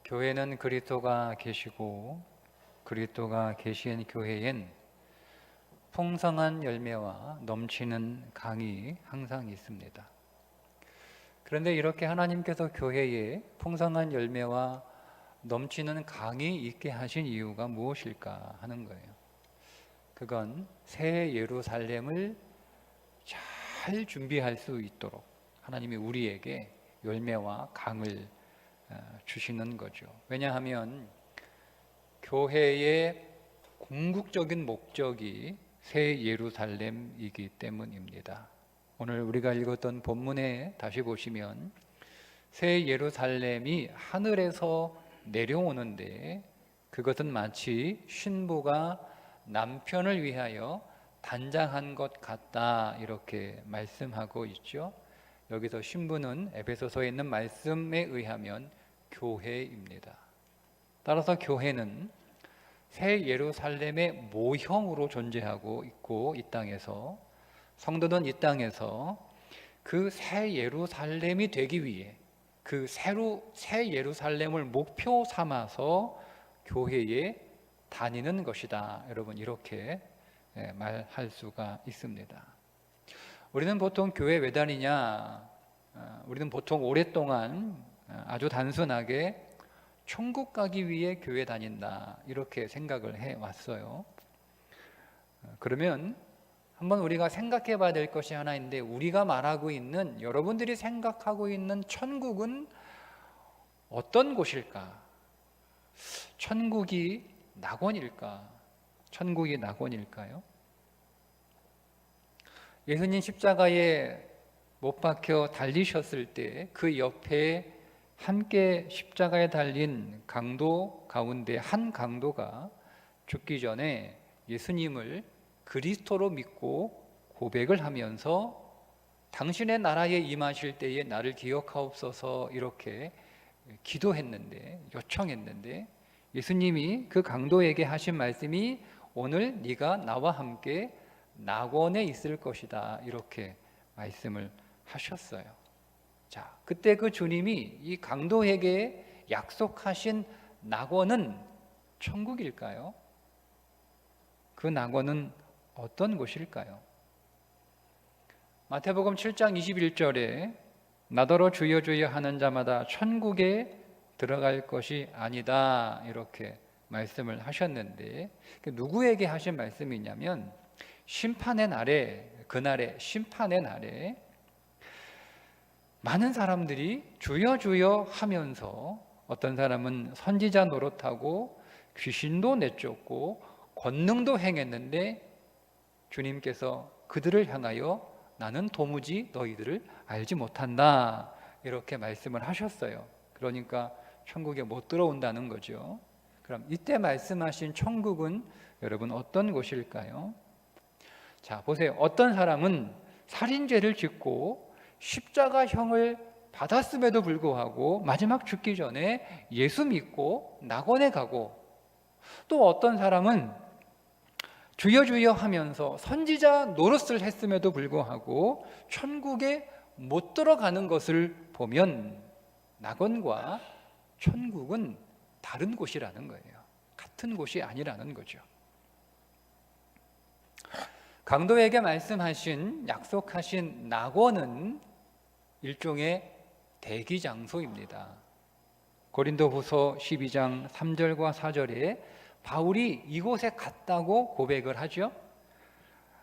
교회는 그리스도가 계시고 그리스도가 계신 교회엔 풍성한 열매와 넘치는 강이 항상 있습니다. 그런데 이렇게 하나님께서 교회에 풍성한 열매와 넘치는 강이 있게 하신 이유가 무엇일까 하는 거예요. 그건 새 예루살렘을 잘 준비할 수 있도록 하나님이 우리에게 열매와 강을 주시는 거죠. 왜냐하면 교회의 궁극적인 목적이 새 예루살렘이기 때문입니다. 오늘 우리가 읽었던 본문에 다시 보시면 새 예루살렘이 하늘에서 내려오는데 그것은 마치 신부가 남편을 위하여 단장한 것 같다 이렇게 말씀하고 있죠. 여기서 신부는 에베소서에 있는 말씀에 의하면 교회입니다. 따라서 교회는 새 예루살렘의 모형으로 존재하고 있고, 이 땅에서 성도는 이 땅에서 그 새 예루살렘이 되기 위해 그 새 예루살렘을 목표 삼아서 교회에 다니는 것이다. 여러분, 이렇게 말할 수가 있습니다. 우리는 보통 교회 왜 다니냐? 우리는 보통 오랫동안 아주 단순하게 천국 가기 위해 교회 다닌다 이렇게 생각을 해왔어요. 그러면 한번 우리가 생각해 봐야 될 것이 하나 있는데, 우리가 말하고 있는, 여러분들이 생각하고 있는 천국은 어떤 곳일까? 천국이 낙원일까? 천국이 낙원일까요? 예수님 십자가에 못 박혀 달리셨을 때 그 옆에 함께 십자가에 달린 강도 가운데 한 강도가 죽기 전에 예수님을 그리스도로 믿고 고백을 하면서 당신의 나라에 임하실 때에 나를 기억하옵소서 이렇게 기도했는데, 요청했는데, 예수님이 그 강도에게 하신 말씀이 오늘 네가 나와 함께 낙원에 있을 것이다 이렇게 말씀을 하셨어요. 자, 그때 그 주님이 이 강도에게 약속하신 낙원은 천국일까요? 그 낙원은 어떤 곳일까요? 마태복음 7장 21절에 나더러 주여 주여 하는 자마다 천국에 들어갈 것이 아니다 이렇게 말씀을 하셨는데, 누구에게 하신 말씀이냐면 심판의 날에, 그날에, 심판의 날에 많은 사람들이 주여 주여 하면서 어떤 사람은 선지자 노릇하고 귀신도 내쫓고 권능도 행했는데 주님께서 그들을 향하여 나는 도무지 너희들을 알지 못한다 이렇게 말씀을 하셨어요. 그러니까 천국에 못 들어온다는 거죠. 그럼 이때 말씀하신 천국은 여러분 어떤 곳일까요? 자, 보세요. 어떤 사람은 살인죄를 짓고 십자가형을 받았음에도 불구하고 마지막 죽기 전에 예수 믿고 낙원에 가고, 또 어떤 사람은 주여 주여 하면서 선지자 노릇을 했음에도 불구하고 천국에 못 들어가는 것을 보면 낙원과 천국은 다른 곳이라는 거예요. 같은 곳이 아니라는 거죠. 강도에게 말씀하신, 약속하신 낙원은 일종의 대기 장소입니다. 고린도후서 12장 3절과 4절에 바울이 이곳에 갔다고 고백을 하죠.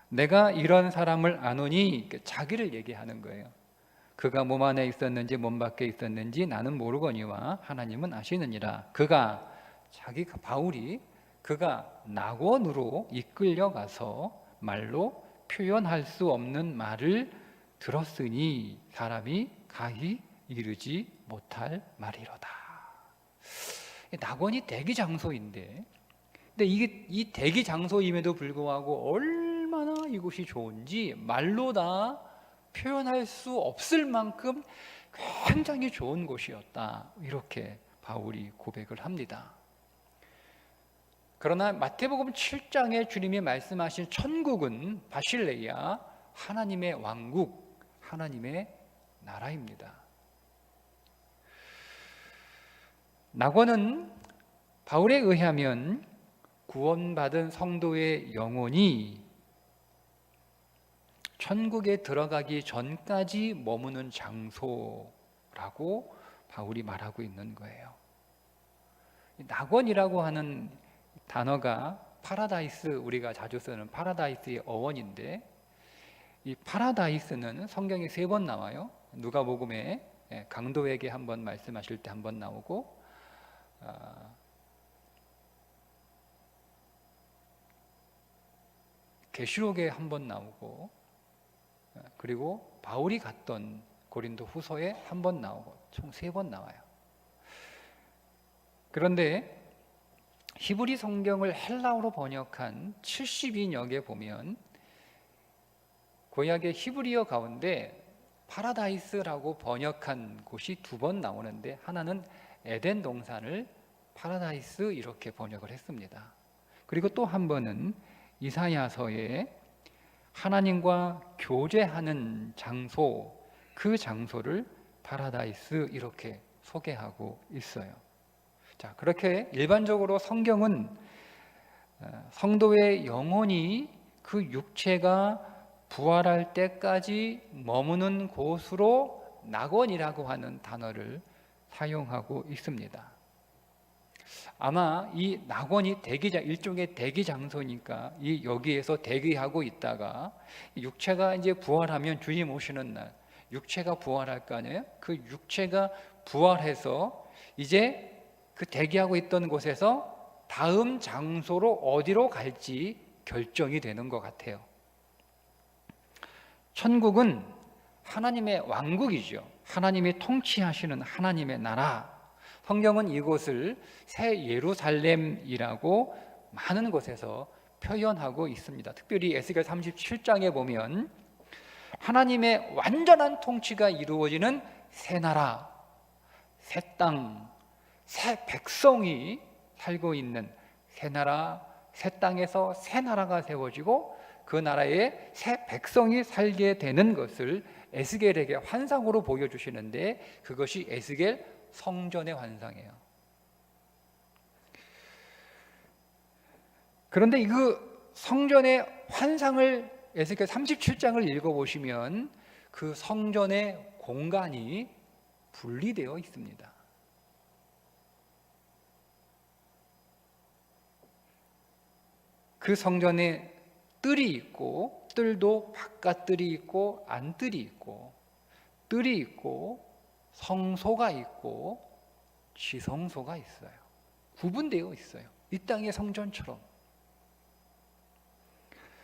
내가 이런 사람을 아노니, 자기를 얘기하는 거예요. 그가 몸 안에 있었는지 몸 밖에 있었는지 나는 모르거니와 하나님은 아시느니라. 바울이 그가 낙원으로 이끌려가서 말로 표현할 수 없는 말을 들었으니 사람이 가히 이르지 못할 말이로다. 낙원이 대기 장소인데, 근데 이게 이 대기 장소임에도 불구하고 얼마나 이곳이 좋은지 말로 다 표현할 수 없을 만큼 굉장히 좋은 곳이었다 이렇게 바울이 고백을 합니다. 그러나 마태복음 7장에 주님이 말씀하신 천국은 바실레야, 하나님의 왕국, 하나님의 나라입니다. 낙원은 바울에 의하면 구원받은 성도의 영혼이 천국에 들어가기 전까지 머무는 장소라고 바울이 말하고 있는 거예요. 낙원이라고 하는 단어가 파라다이스, 우리가 자주 쓰는 파라다이스의 어원인데, 이 파라다이스는 성경에 3번 나와요. 누가복음에 강도에게 한번 말씀하실 때 한번 나오고, 계시록에 한번 나오고, 그리고 바울이 갔던 고린도 후서에 한번 나오고, 총 3번 나와요. 그런데 히브리 성경을 헬라어로 번역한 72역에 보면 구약의 히브리어 가운데 파라다이스라고 번역한 곳이 2번 나오는데, 하나는 에덴 동산을 파라다이스 이렇게 번역을 했습니다. 그리고 또 한 번은 이사야서에 하나님과 교제하는 장소, 그 장소를 파라다이스 이렇게 소개하고 있어요. 자, 그렇게 일반적으로 성경은 성도의 영혼이 그 육체가 부활할 때까지 머무는 곳으로 낙원이라고 하는 단어를 사용하고 있습니다. 아마 이 낙원이 일종의 대기 장소니까 여기에서 대기하고 있다가 육체가 이제 부활하면 주님 오시는 날 육체가 부활할 거 아니에요? 그 육체가 부활해서 이제 그 대기하고 있던 곳에서 다음 장소로 어디로 갈지 결정이 되는 것 같아요. 천국은 하나님의 왕국이죠. 하나님이 통치하시는 하나님의 나라. 성경은 이곳을 새 예루살렘이라고 많은 곳에서 표현하고 있습니다. 특별히 에스겔 37장에 보면 하나님의 완전한 통치가 이루어지는 새 나라, 새 땅, 새 백성이 살고 있는 새 나라, 새 땅에서 새 나라가 세워지고 그 나라에 새 백성이 살게 되는 것을 에스겔에게 환상으로 보여주시는데, 그것이 에스겔 성전의 환상이에요. 그런데 그 성전의 환상을 에스겔 37장을 읽어보시면 그 성전의 공간이 분리되어 있습니다. 그 성전에 뜰이 있고, 뜰도 바깥뜰이 있고 안뜰이 있고, 뜰이 있고 성소가 있고 지성소가 있어요. 구분되어 있어요. 이 땅의 성전처럼.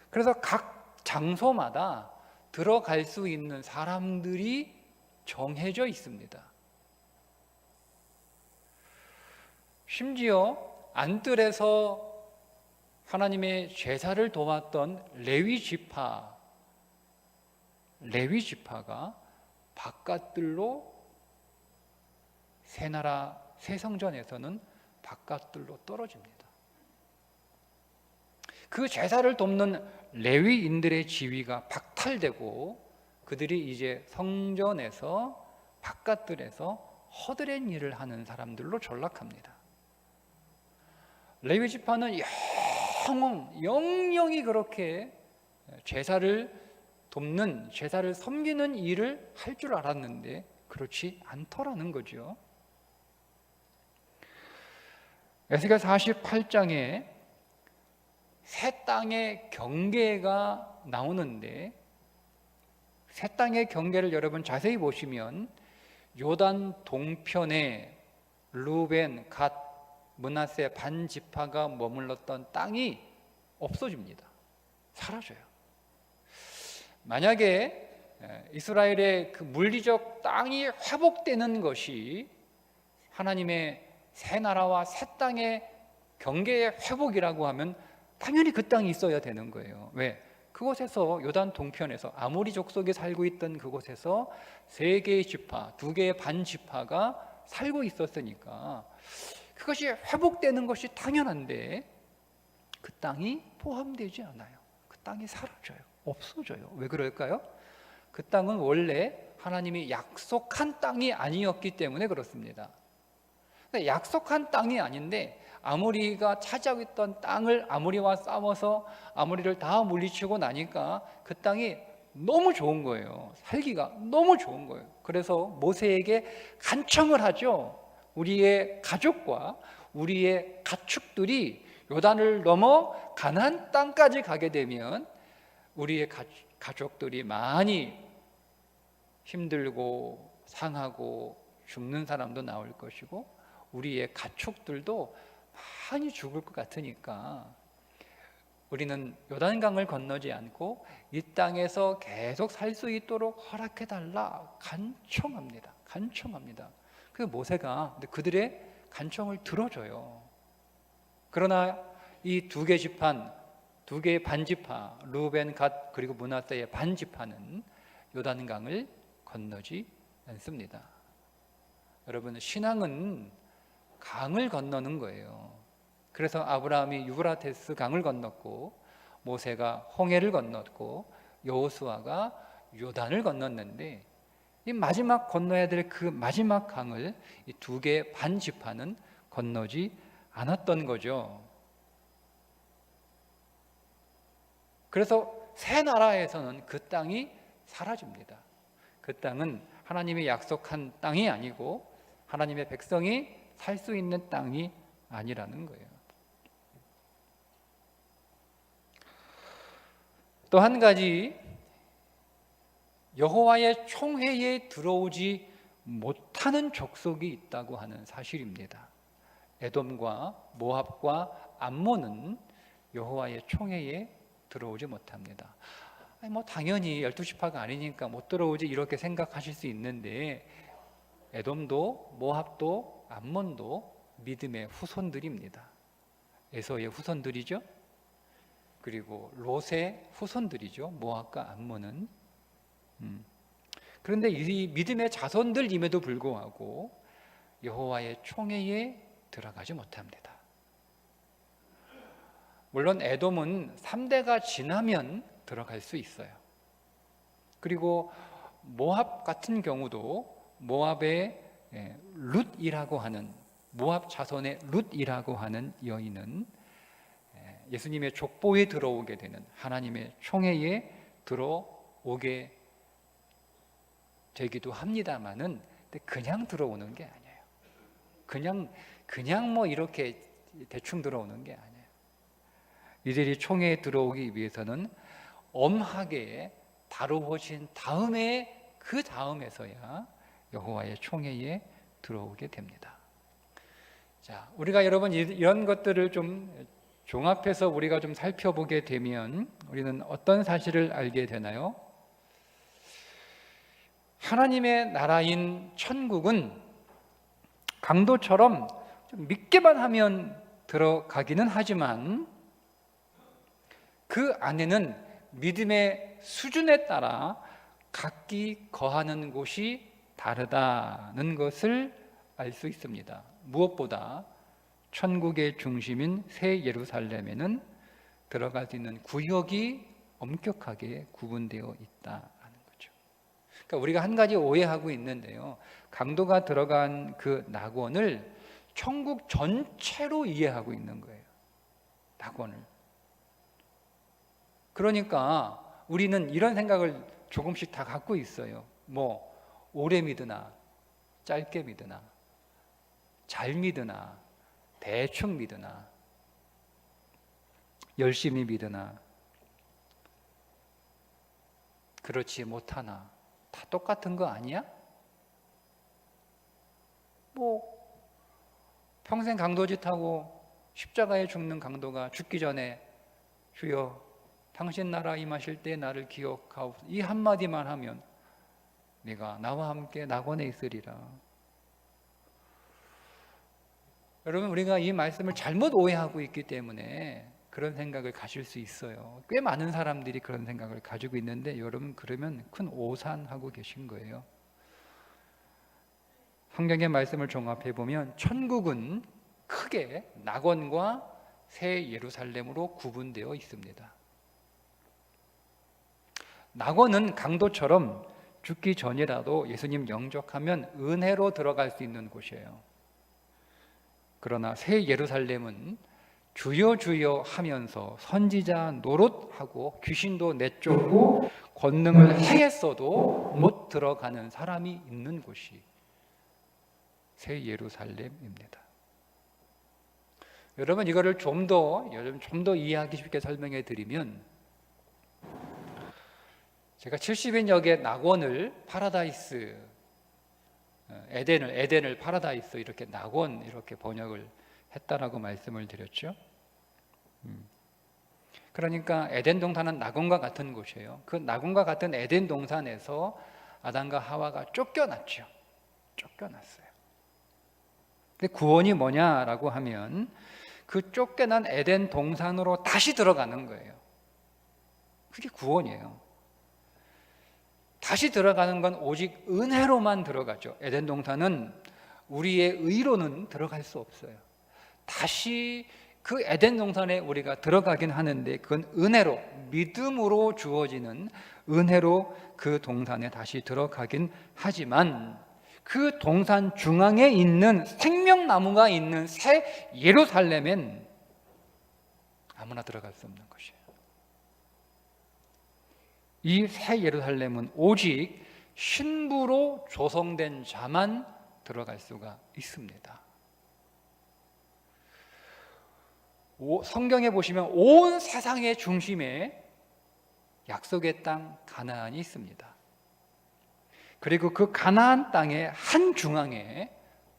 그래서 각 장소마다 들어갈 수 있는 사람들이 정해져 있습니다. 심지어 안뜰에서 하나님의 제사를 도왔던 레위 지파가 바깥뜰로, 새 나라 새 성전에서는 바깥뜰로 떨어집니다. 그 제사를 돕는 레위인들의 지위가 박탈되고 그들이 이제 성전에서 바깥뜰에서 허드렛 일을 하는 사람들로 전락합니다. 레위 지파는 영영이 그렇게 제사를 돕는, 제사를 섬기는 일을 할 줄 알았는데 그렇지 않더라는 거죠. 에스겔 48장에 새 땅의 경계가 나오는데, 새 땅의 경계를 여러분 자세히 보시면 요단 동편에 루벤, 갓, 므낫세 반 지파가 머물렀던 땅이 없어집니다. 사라져요. 만약에 이스라엘의 그 물리적 땅이 회복되는 것이 하나님의 새 나라와 새 땅의 경계의 회복이라고 하면 당연히 그 땅이 있어야 되는 거예요. 왜? 그곳에서 요단 동편에서 아모리 족속이 살고 있던 그곳에서 3개의 지파, 2개의 반 지파가 살고 있었으니까 그것이 회복되는 것이 당연한데 그 땅이 포함되지 않아요. 그 땅이 사라져요. 없어져요. 왜 그럴까요? 그 땅은 원래 하나님이 약속한 땅이 아니었기 때문에 그렇습니다. 약속한 땅이 아닌데 아모리가 차지하고 있던 땅을 아모리와 싸워서 아모리를 다 물리치고 나니까 그 땅이 너무 좋은 거예요. 살기가 너무 좋은 거예요. 그래서 모세에게 간청을 하죠. 우리의 가족과 우리의 가축들이 요단을 넘어 가나안 땅까지 가게 되면 우리의 가족들이 많이 힘들고 상하고 죽는 사람도 나올 것이고 우리의 가축들도 많이 죽을 것 같으니까 우리는 요단강을 건너지 않고 이 땅에서 계속 살 수 있도록 허락해 달라 간청합니다. 간청합니다. 그 모세가 그들의 간청을 들어줘요. 그러나 이 두 개 지판, 두 개의 반지파, 루벤, 갓 그리고 므낫세의 반지파는 요단강을 건너지 않습니다. 여러분, 신앙은 강을 건너는 거예요. 그래서 아브라함이 유브라테스 강을 건넜고 모세가 홍해를 건넜고 여호수아가 요단을 건넜는데 이 마지막 건너야 될 그 마지막 강을 이 두 개의 반지파는 건너지 않았던 거죠. 그래서 새 나라에서는 그 땅이 사라집니다. 그 땅은 하나님이 약속한 땅이 아니고 하나님의 백성이 살 수 있는 땅이 아니라는 거예요. 또 한 가지, 여호와의 총회에 들어오지 못하는 족속이 있다고 하는 사실입니다. 에돔과 모압과 암몬은 여호와의 총회에 들어오지 못합니다. 당연히 12지파가 아니니까 못 들어오지 이렇게 생각하실 수 있는데 에돔도 모압도 암몬도 믿음의 후손들입니다. 에서의 후손들이죠. 그리고 롯의 후손들이죠. 모압과 암몬은. 그런데 이 믿음의 자손들임에도 불구하고 여호와의 총회에 들어가지 못합니다. 물론 에돔은 3대가 지나면 들어갈 수 있어요. 그리고 모압 같은 경우도 모압의 룻이라고 하는 모압 자손의 룻이라고 하는 여인은 예수님의 족보에 들어오게 되는 하나님의 총회에 들어오게 되기도 합니다만은 그냥 들어오는 게 아니에요. 그냥 뭐 이렇게 대충 들어오는 게 아니에요. 이들이 총회에 들어오기 위해서는 엄하게 다루어진 다음에 그 다음에서야 여호와의 총회에 들어오게 됩니다. 자, 우리가 여러분 이런 것들을 좀 종합해서 우리가 좀 살펴보게 되면 우리는 어떤 사실을 알게 되나요? 하나님의 나라인 천국은 강도처럼 좀 믿기만 하면 들어가기는 하지만 그 안에는 믿음의 수준에 따라 각기 거하는 곳이 다르다는 것을 알 수 있습니다. 무엇보다 천국의 중심인 새 예루살렘에는 들어갈 수 있는 구역이 엄격하게 구분되어 있다는 거죠. 그러니까 우리가 한 가지 오해하고 있는데요. 강도가 들어간 그 낙원을 천국 전체로 이해하고 있는 거예요. 낙원을. 그러니까 우리는 이런 생각을 조금씩 다 갖고 있어요. 뭐 오래 믿으나 짧게 믿으나 잘 믿으나 대충 믿으나 열심히 믿으나 그렇지 못하나 다 똑같은 거 아니야? 뭐 평생 강도짓하고 십자가에 죽는 강도가 죽기 전에 주여 당신 나라 임하실 때 나를 기억하옵소서 이 한마디만 하면 내가 나와 함께 낙원에 있으리라. 여러분, 우리가 이 말씀을 잘못 오해하고 있기 때문에 그런 생각을 가질 수 있어요. 꽤 많은 사람들이 그런 생각을 가지고 있는데 여러분, 그러면 큰 오산하고 계신 거예요. 성경의 말씀을 종합해 보면 천국은 크게 낙원과 새 예루살렘으로 구분되어 있습니다. 낙원은 강도처럼 죽기 전이라도 예수님 영접하면 은혜로 들어갈 수 있는 곳이에요. 그러나 새 예루살렘은 주여 주여 하면서 선지자 노릇하고 귀신도 내쫓고 권능을 행했어도 못 들어가는 사람이 있는 곳이 새 예루살렘입니다. 여러분, 이거를 좀 더 이해하기 쉽게 설명해 드리면, 제가 70인역의 낙원을 파라다이스, 에덴을 파라다이스, 이렇게 낙원 이렇게 번역을 했다라고 말씀을 드렸죠. 그러니까 에덴 동산은 낙원과 같은 곳이에요. 그 낙원과 같은 에덴 동산에서 아담과 하와가 쫓겨났죠. 쫓겨났어요. 근데 구원이 뭐냐라고 하면 그 쫓겨난 에덴 동산으로 다시 들어가는 거예요. 그게 구원이에요. 다시 들어가는 건 오직 은혜로만 들어가죠. 에덴 동산은 우리의 의로는 들어갈 수 없어요. 다시 그 에덴 동산에 우리가 들어가긴 하는데 그건 은혜로, 믿음으로 주어지는 은혜로 그 동산에 다시 들어가긴 하지만, 그 동산 중앙에 있는 생명나무가 있는 새 예루살렘엔 아무나 들어갈 수 없는 것이에요. 이 새 예루살렘은 오직 신부로 조성된 자만 들어갈 수가 있습니다. 성경에 보시면 온 세상의 중심에 약속의 땅 가나안이 있습니다. 그리고 그 가나안 땅의 한 중앙에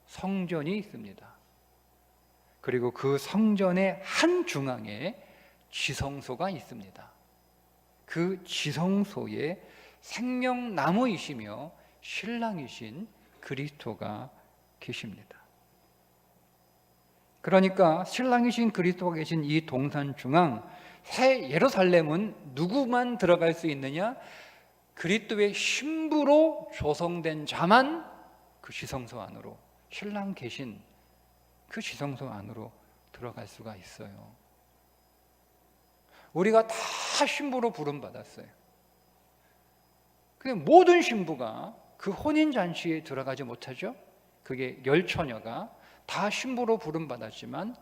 성전이 있습니다. 그리고 그 성전의 한 중앙에 지성소가 있습니다. 그 지성소에 생명나무이시며 신랑이신 그리스도가 계십니다. 그러니까 신랑이신 그리스도가 계신 이 동산 중앙 새 예루살렘은 누구만 들어갈 수 있느냐? 그리스도의 신부로 조성된 자만 그 지성소 안으로, 신랑 계신 그 지성소 안으로 들어갈 수가 있어요. 우리가 다 신부로 부름받았어요. 근데 모든 신부가 그 혼인잔치에 들어가지 못하죠. 그게 10처녀가 다 신부로 부름받았지만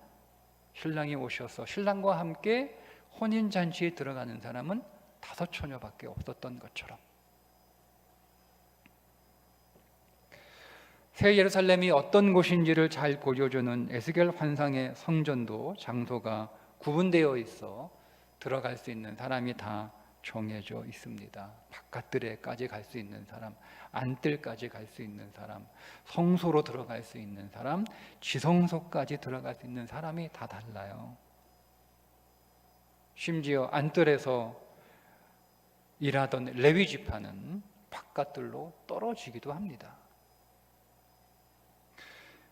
신랑이 오셔서 신랑과 함께 혼인잔치에 들어가는 사람은 5처녀밖에 없었던 것처럼, 새 예루살렘이 어떤 곳인지를 잘 보여주는 에스겔 환상의 성전도 장소가 구분되어 있어 들어갈 수 있는 사람이 다 정해져 있습니다. 바깥들에까지 갈 수 있는 사람, 안뜰까지 갈 수 있는 사람, 성소로 들어갈 수 있는 사람, 지성소까지 들어갈 수 있는 사람이 다 달라요. 심지어 안뜰에서 일하던 레위 지파는 바깥들로 떨어지기도 합니다.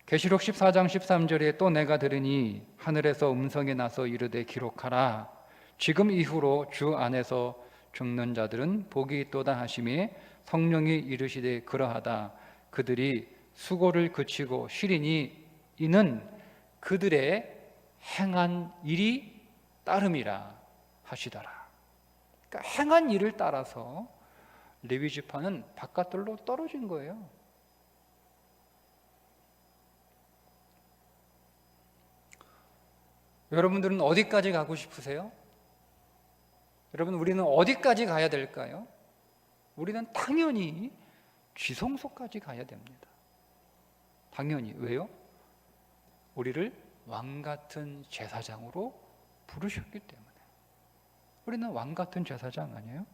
계시록 14장 13절에 또 내가 들으니 하늘에서 음성이 나서 이르되 기록하라. 지금 이후로 주 안에서 죽는 자들은 복이 있도다 하시며 성령이 이르시되 그러하다. 그들이 수고를 그치고 쉬리니 이는 그들의 행한 일이 따름이라 하시더라. 그러니까 행한 일을 따라서 레위 지파는 바깥들로 떨어진 거예요. 여러분들은 어디까지 가고 싶으세요? 여러분, 우리는 어디까지 가야 될까요? 우리는 당연히 지성소까지 가야 됩니다. 당연히. 왜요? 우리를 왕같은 제사장으로 부르셨기 때문에. 우리는 왕같은 제사장 아니에요?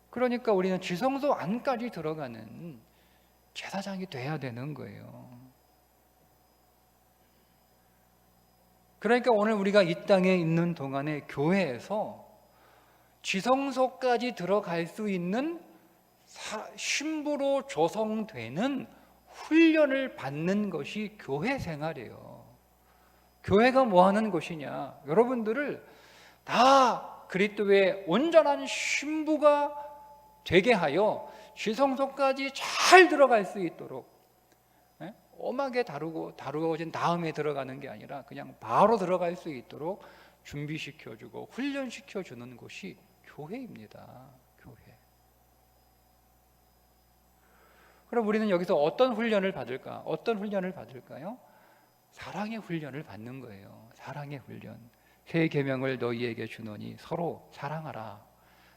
그러니까 우리는 지성소 안까지 들어가는 제사장이 돼야 되는 거예요. 그러니까 오늘 우리가 이 땅에 있는 동안에 교회에서 지성소까지 들어갈 수 있는 신부로 조성되는 훈련을 받는 것이 교회 생활이에요. 교회가 뭐 하는 것이냐? 여러분들을 다 그리스도의 온전한 신부가 되게 하여 지성소까지 잘 들어갈 수 있도록 엄하게 다루어진 다음에 들어가는 게 아니라 그냥 바로 들어갈 수 있도록 준비시켜주고 훈련시켜주는 곳이 교회입니다. 교회. 그럼 우리는 여기서 어떤 훈련을 받을까? 어떤 훈련을 받을까요? 사랑의 훈련을 받는 거예요. 사랑의 훈련. 새 계명을 너희에게 주노니 서로 사랑하라.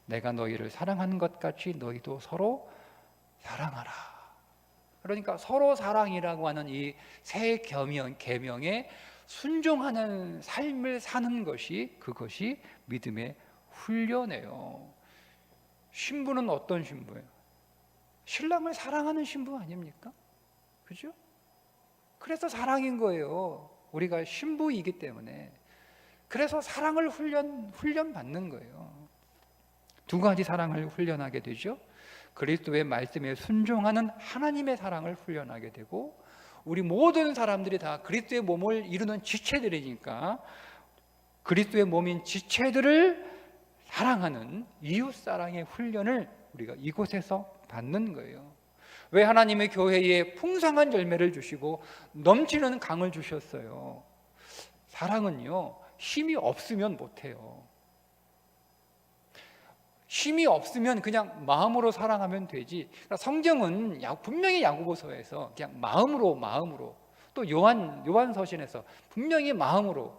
내가 너희를 사랑한 것 같이 너희도 서로 사랑하라. 그러니까 서로 사랑이라고 하는 이 새 계명에 순종하는 삶을 사는 것이, 그것이 믿음의 훈련이에요. 신부는 어떤 신부예요? 신랑을 사랑하는 신부 아닙니까? 그죠? 그래서 사랑인 거예요. 우리가 신부이기 때문에. 그래서 사랑을 훈련 받는 거예요. 두 가지 사랑을 훈련하게 되죠. 그리스도의 말씀에 순종하는 하나님의 사랑을 훈련하게 되고, 우리 모든 사람들이 다 그리스도의 몸을 이루는 지체들이니까 그리스도의 몸인 지체들을 사랑하는 이웃사랑의 훈련을 우리가 이곳에서 받는 거예요. 왜 하나님의 교회에 풍성한 열매를 주시고 넘치는 강을 주셨어요? 사랑은요, 힘이 없으면 못해요. 힘이 없으면 그냥 마음으로 사랑하면 되지. 성경은 분명히 야고보서에서 그냥 마음으로, 또 요한서신에서 분명히 마음으로,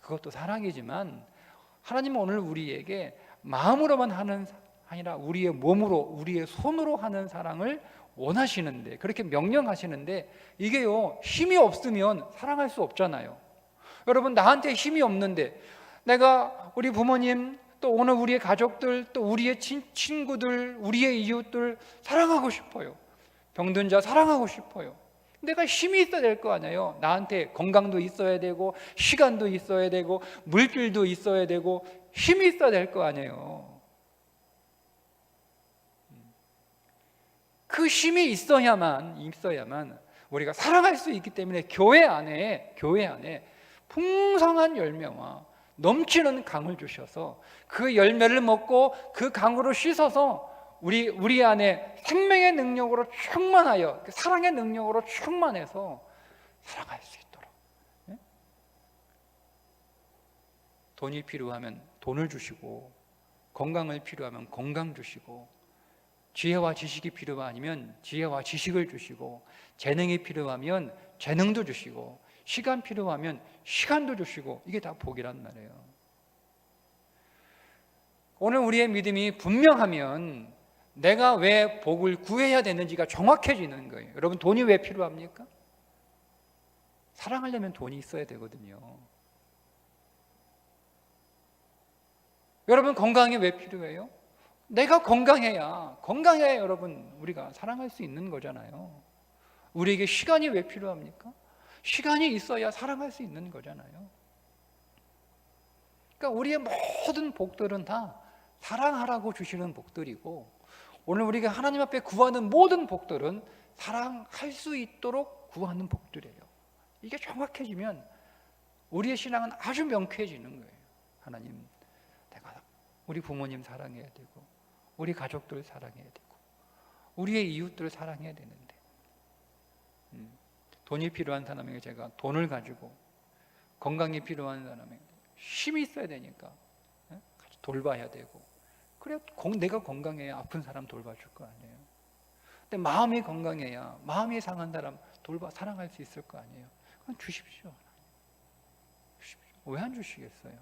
그것도 사랑이지만 하나님은 오늘 우리에게 마음으로만 하는 아니라 우리의 몸으로, 우리의 손으로 하는 사랑을 원하시는데, 그렇게 명령하시는데, 이게요, 힘이 없으면 사랑할 수 없잖아요. 여러분, 나한테 힘이 없는데 내가 우리 부모님, 또 오늘 우리의 가족들, 또 우리의 친구들, 우리의 이웃들 사랑하고 싶어요. 병든 자 사랑하고 싶어요. 내가 힘이 있어야 될 거 아니에요. 나한테 건강도 있어야 되고, 시간도 있어야 되고, 물질도 있어야 되고, 힘이 있어야 될 거 아니에요. 그 힘이 있어야만 우리가 사랑할 수 있기 때문에 교회 안에 풍성한 열매와 넘치는 강을 주셔서 그 열매를 먹고 그 강으로 씻어서 우리 안에 생명의 능력으로 충만하여, 사랑의 능력으로 충만해서 살아갈 수 있도록. 돈이 필요하면 돈을 주시고, 건강을 필요하면 건강 주시고, 지혜와 지식이 필요하면 지혜와 지식을 주시고, 재능이 필요하면 재능도 주시고, 시간 필요하면 시간도 주시고, 이게 다 복이란 말이에요. 오늘 우리의 믿음이 분명하면 내가 왜 복을 구해야 되는지가 정확해지는 거예요. 여러분, 돈이 왜 필요합니까? 사랑하려면 돈이 있어야 되거든요. 여러분, 건강이 왜 필요해요? 내가 건강해야 여러분 우리가 사랑할 수 있는 거잖아요. 우리에게 시간이 왜 필요합니까? 시간이 있어야 사랑할 수 있는 거잖아요. 그러니까 우리의 모든 복들은 다 사랑하라고 주시는 복들이고, 오늘 우리가 하나님 앞에 구하는 모든 복들은 사랑할 수 있도록 구하는 복들이에요. 이게 정확해지면 우리의 신앙은 아주 명쾌해지는 거예요. 하나님, 내가 우리 부모님 사랑해야 되고, 우리 가족들 사랑해야 되고, 우리의 이웃들을 사랑해야 되는데, 돈이 필요한 사람에게 제가 돈을 가지고, 건강이 필요한 사람에게 힘이 있어야 되니까 같이 돌봐야 되고, 그래 내가 건강해야 아픈 사람 돌봐줄 거 아니에요. 근데 마음이 건강해야 마음이 상한 사람 사랑할 수 있을 거 아니에요. 그럼 주십시오. 왜 안 주시겠어요?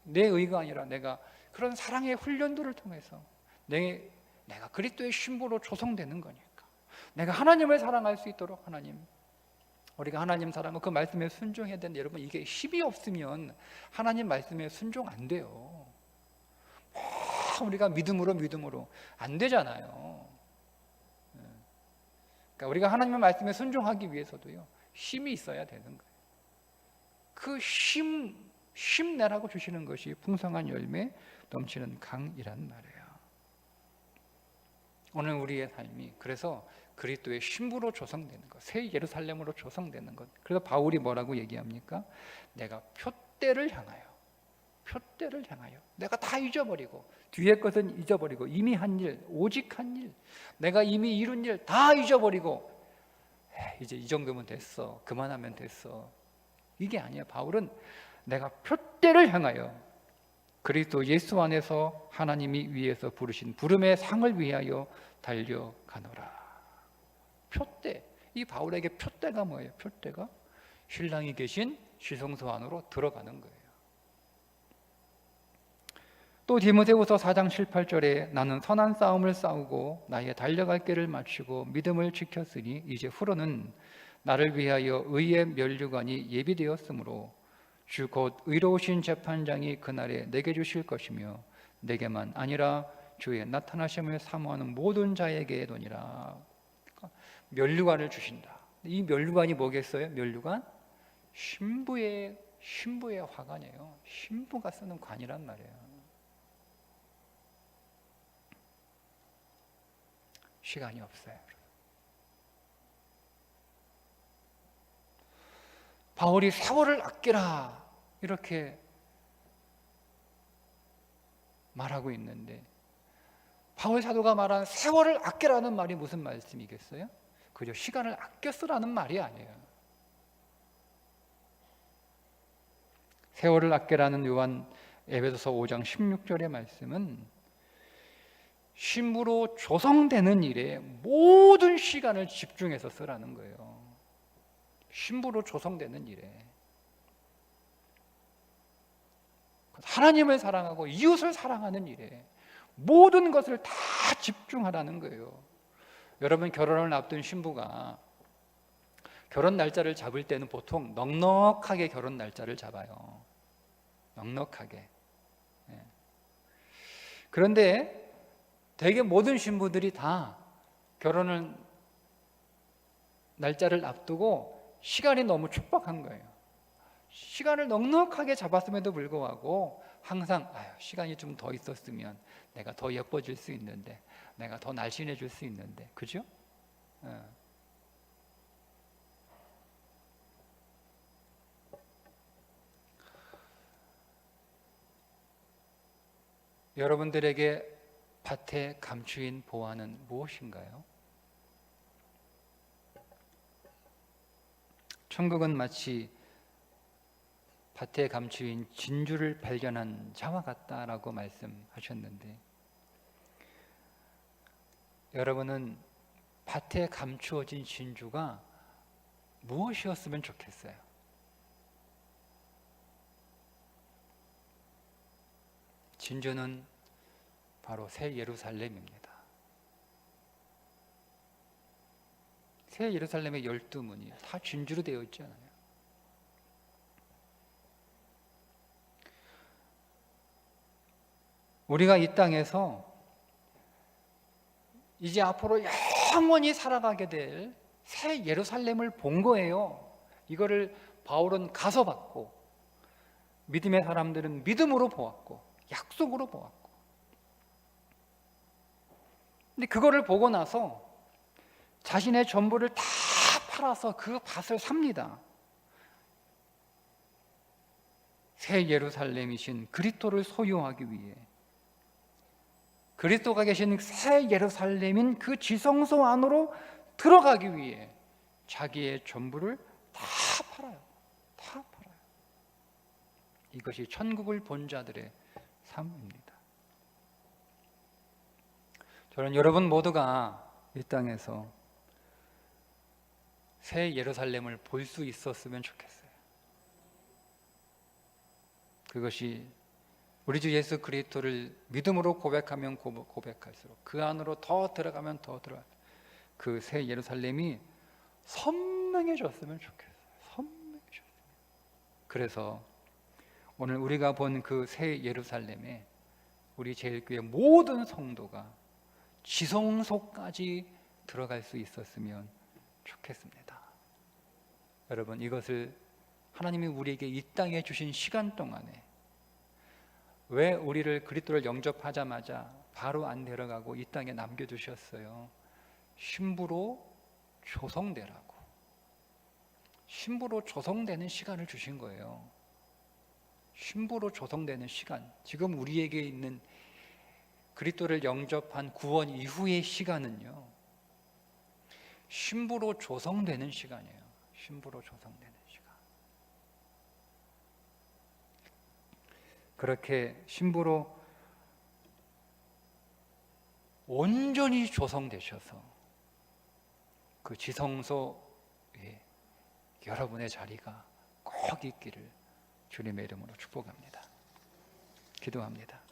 내 의가 아니라 내가 그런 사랑의 훈련들을 통해서 내가 그리스도의 신부로 조성되는 거니까, 내가 하나님을 사랑할 수 있도록 우리가 하나님 사랑하고 그 말씀에 순종해야 되는데, 여러분, 이게 힘이 없으면 하나님 말씀에 순종 안 돼요. 우리가 믿음으로 안 되잖아요. 그러니까 우리가 하나님의 말씀에 순종하기 위해서도요, 힘이 있어야 되는 거예요. 그 힘 내라고 주시는 것이 풍성한 열매 넘치는 강이란 말이에요. 오늘 우리의 삶이 그래서 그리스도의 신부로 조성되는 것, 새 예루살렘으로 조성되는 것. 그래서 바울이 뭐라고 얘기합니까? 내가 표대를 향하여 내가 다 잊어버리고, 뒤의 것은 잊어버리고, 이미 한 일, 오직 한 일, 내가 이미 이룬 일 다 잊어버리고, 이제 이 정도면 됐어, 그만하면 됐어, 이게 아니야. 바울은 내가 표대를 향하여 그리스도 예수 안에서 하나님이 위에서 부르신 부름의 상을 위하여 달려가노라. 표대. 이 바울에게 표대가 뭐예요? 표대가 신랑이 계신 지성소 안으로 들어가는 거예요. 또 디모데후서 4장 7, 8절에 나는 선한 싸움을 싸우고 나의 달려갈 길을 마치고 믿음을 지켰으니 이제 후로는 나를 위하여 의의 면류관이 예비되었으므로 주 곧 의로우신 재판장이 그날에 내게 주실 것이며 내게만 아니라 주의 나타나심을 사모하는 모든 자에게도니라. 면류관을 주신다. 이 면류관이 뭐겠어요? 면류관? 신부의 화관이에요. 신부가 쓰는 관이란 말이에요. 시간이 없어요. 바울이 세월을 아끼라 이렇게 말하고 있는데, 바울 사도가 말한 세월을 아끼라는 말이 무슨 말씀이겠어요? 그저 시간을 아껴 쓰라는 말이 아니에요. 세월을 아끼라는 요한 에베소서 5장 16절의 말씀은 신부로 조성되는 일에 모든 시간을 집중해서 쓰라는 거예요. 신부로 조성되는 일에 하나님을 사랑하고 이웃을 사랑하는 일에 모든 것을 다 집중하라는 거예요. 여러분, 결혼을 앞둔 신부가 결혼 날짜를 잡을 때는 보통 넉넉하게 결혼 날짜를 잡아요. 넉넉하게. 그런데 대개 모든 신부들이 다 결혼을 날짜를 앞두고 시간이 너무 촉박한 거예요. 시간을 넉넉하게 잡았음에도 불구하고 항상 시간이 좀 더 있었으면 내가 더 예뻐질 수 있는데, 내가 더 날씬해질 수 있는데, 그죠? 여러분들에게 밭의 감추인 보화는 무엇인가요? 천국은 마치 밭에 감추인 진주를 발견한 자와 같다라고 말씀하셨는데, 여러분은 밭에 감추어진 진주가 무엇이었으면 좋겠어요? 진주는 바로 새 예루살렘입니다. 새 예루살렘의 12문이 다 진주로 되어 있지 않아요? 우리가 이 땅에서 이제 앞으로 영원히 살아가게 될 새 예루살렘을 본 거예요. 이거를 바울은 가서 봤고, 믿음의 사람들은 믿음으로 보았고, 약속으로 보았고. 근데 그거를 보고 나서 자신의 전부를 다 팔아서 그 밭을 삽니다. 새 예루살렘이신 그리스도를 소유하기 위해, 그리스도가 계신 새 예루살렘인 그 지성소 안으로 들어가기 위해 자기의 전부를 다 팔아요. 다 팔아요. 이것이 천국을 본 자들의 삶입니다. 저는 여러분 모두가 이 땅에서 새 예루살렘을 볼 수 있었으면 좋겠어요. 그것이 우리 주 예수 그리스도를 믿음으로 고백하면 고백할수록 그 안으로 더 들어가면 더 들어가, 그 새 예루살렘이 선명해졌으면 좋겠어요. 선명해졌으면. 그래서 오늘 우리가 본 그 새 예루살렘에 우리 제일교회 모든 성도가 지성소까지 들어갈 수 있었으면 좋겠습니다. 여러분, 이것을 하나님이 우리에게 이 땅에 주신 시간 동안에 왜 우리를 그리스도를 영접하자마자 바로 안 데려가고 이 땅에 남겨두셨어요? 신부로 조성되라고. 신부로 조성되는 시간을 주신 거예요. 신부로 조성되는 시간. 지금 우리에게 있는 그리스도를 영접한 구원 이후의 시간은요, 신부로 조성되는 시간이에요. 신부로 조성되는 시간. 그렇게 신부로 온전히 조성되셔서 그 지성소에 여러분의 자리가 꼭 있기를 주님의 이름으로 축복합니다. 기도합니다.